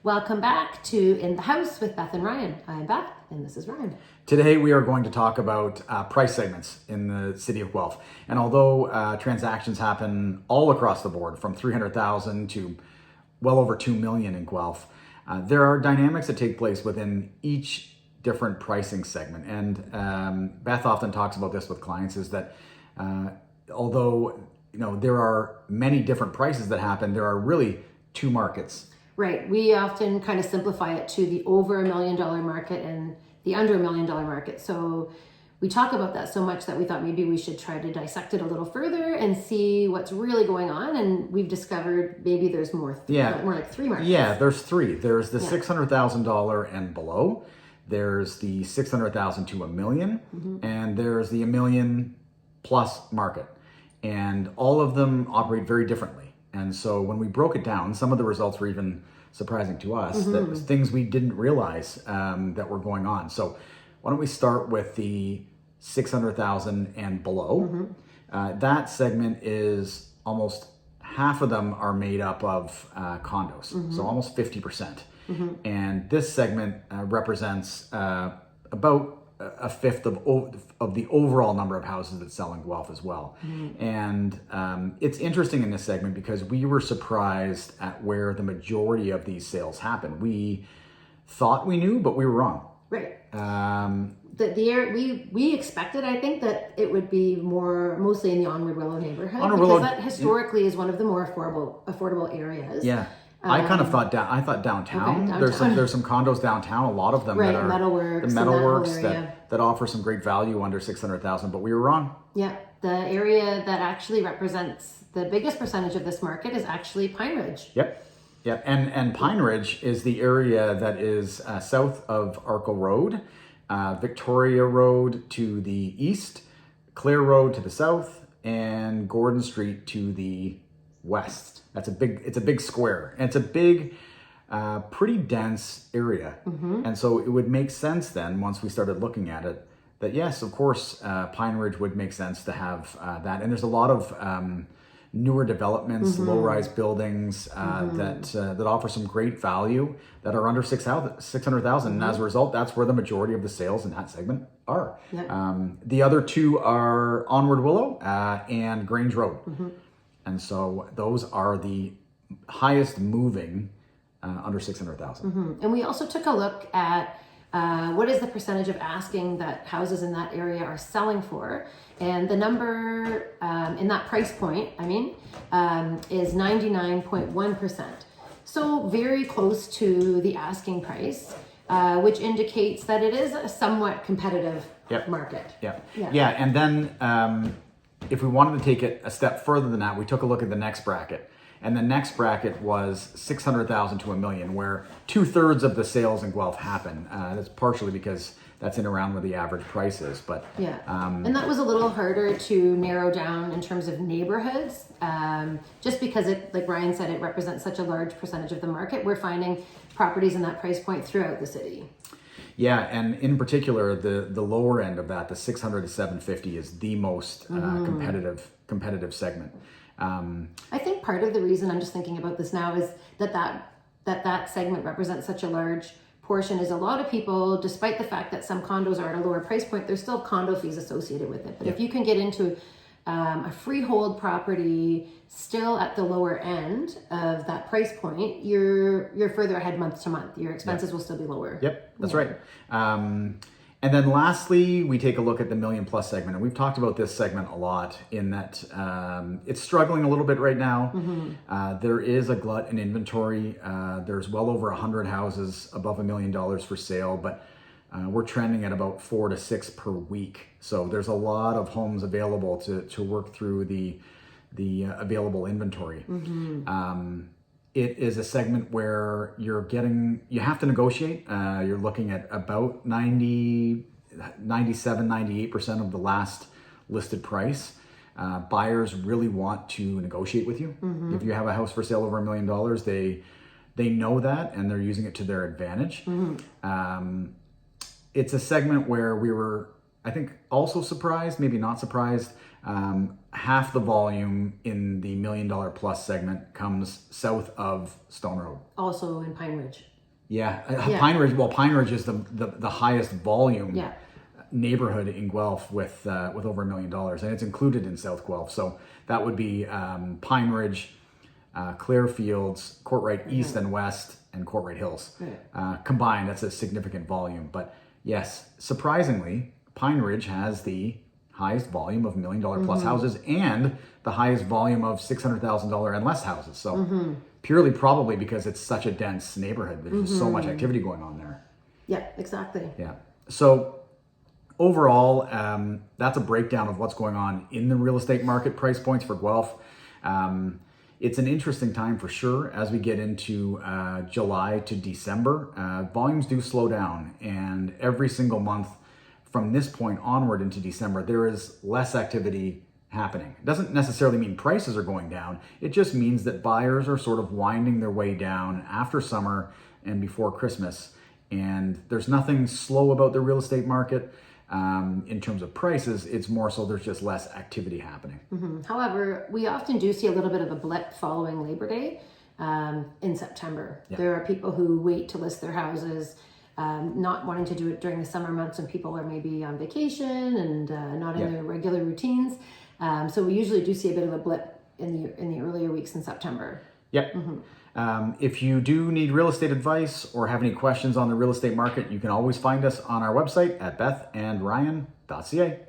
Welcome back to In the House with Beth and Ryan. I'm Beth, and this is Ryan. Today we are going to talk about price segments in the city of Guelph. And although transactions happen all across the board, from 300,000 to well over 2 million in Guelph, there are dynamics that take place within each different pricing segment. And Beth often talks about this with clients, is that although there are many different prices that happen, there are really two markets. Right. We often kind of simplify it to the over $1 million market and the under $1 million market. So we talk about that so much that we thought maybe we should try to dissect it a little further and see what's really going on. And we've discovered maybe there's more like three markets. Yeah, there's three. There's the $600,000 and below. There's the 600,000 to $1 million, and there's the $1 million plus market. And all of them operate very differently. And so when we broke it down, some of the results were even surprising to us, that was things we didn't realize that were going on. So why don't we start with the 600,000 and below. That segment is almost half of them are made up of condos, so almost 50%. And this segment represents about a fifth of the overall number of houses that sell in Guelph as well. And it's interesting in this segment because we were surprised at where the majority of these sales happen. We thought we knew, but we were wrong. Right. We expected, I think, that it would be mostly in the Onward Willow neighborhood, because that historically is one of the more affordable areas. Yeah. I kind of thought downtown. Okay, there's some condos downtown. A lot of them that are metalworks that offer some great value under 600,000. But we were wrong. Yeah, the area that actually represents the biggest percentage of this market is actually Pineridge. Yep, and Pineridge is the area that is south of Arco Road, Victoria Road to the east, Clare Road to the south, and Gordon Street to the west. It's a big square, and it's a big, pretty dense area. And so it would make sense then, once we started looking at it, that yes, of course, Pineridge would make sense to have that. And there's a lot of newer developments, low-rise buildings that offer some great value that are under 600,000. And as a result, that's where the majority of the sales in that segment are. The other two are Onward Willow and Grange Road. And so those are the highest moving under 600,000. And we also took a look at what is the percentage of asking that houses in that area are selling for. And the number in that price point, is 99.1%. So very close to the asking price, which indicates that it is a somewhat competitive market. And then if we wanted to take it a step further than that, we took a look at the next bracket. And the next bracket was 600,000 to $1 million, where 2/3 of the sales in Guelph happen. That's partially because that's in around where the average price is. But and that was a little harder to narrow down in terms of neighborhoods, just because it, like Ryan said, it represents such a large percentage of the market. We're finding properties in that price point throughout the city. Yeah, and in particular, the lower end of that, the 600 to 750, is the most competitive segment. I think part of the reason I'm just thinking about this now is that segment represents such a large portion is a lot of people, despite the fact that some condos are at a lower price point, there's still condo fees associated with it. But if you can get into a freehold property still at the lower end of that price point, you're further ahead month to month. Your expenses will still be lower. Yep, that's right. And then lastly, we take a look at the $1 million plus segment. And we've talked about this segment a lot in that it's struggling a little bit right now. There is a glut in inventory. There's well over 100 houses above $1 million for sale, but we're trending at about 4 to 6 per week. So there's a lot of homes available to work through the available inventory. It is a segment where you have to negotiate. You're looking at about 97, 98% of the last listed price. Buyers really want to negotiate with you. If you have a house for sale over $1 million, they know that, and they're using it to their advantage. It's a segment where we were, I think, also surprised, maybe not surprised. Half the volume in the $1 million plus segment comes south of Stone Road. Also in Pineridge. Yeah. Pineridge. Well, Pineridge is the highest volume Yeah. neighborhood in Guelph with over $1 million, and it's included in South Guelph. So that would be Pineridge, Clearfields, Courtright East and West, and Courtright Hills. Right. Combined, that's a significant volume. But yes, surprisingly, Pineridge has the highest volume of $1 million plus houses and the highest volume of $600,000 and less houses. So purely probably because it's such a dense neighborhood. There's just so much activity going on there. Yeah, exactly. Yeah. So overall, that's a breakdown of what's going on in the real estate market, price points for Guelph. It's an interesting time for sure as we get into July to December. Volumes do slow down, and every single month from this point onward into December, there is less activity happening. It doesn't necessarily mean prices are going down. It just means that buyers are sort of winding their way down after summer and before Christmas. And there's nothing slow about the real estate market. In terms of prices, it's more so there's just less activity happening. However, we often do see a little bit of a blip following Labor Day in September. Yeah. There are people who wait to list their houses, not wanting to do it during the summer months when people are maybe on vacation and not in their regular routines. So we usually do see a bit of a blip in the earlier weeks in September. Yep. If you do need real estate advice or have any questions on the real estate market, you can always find us on our website at bethandryan.ca.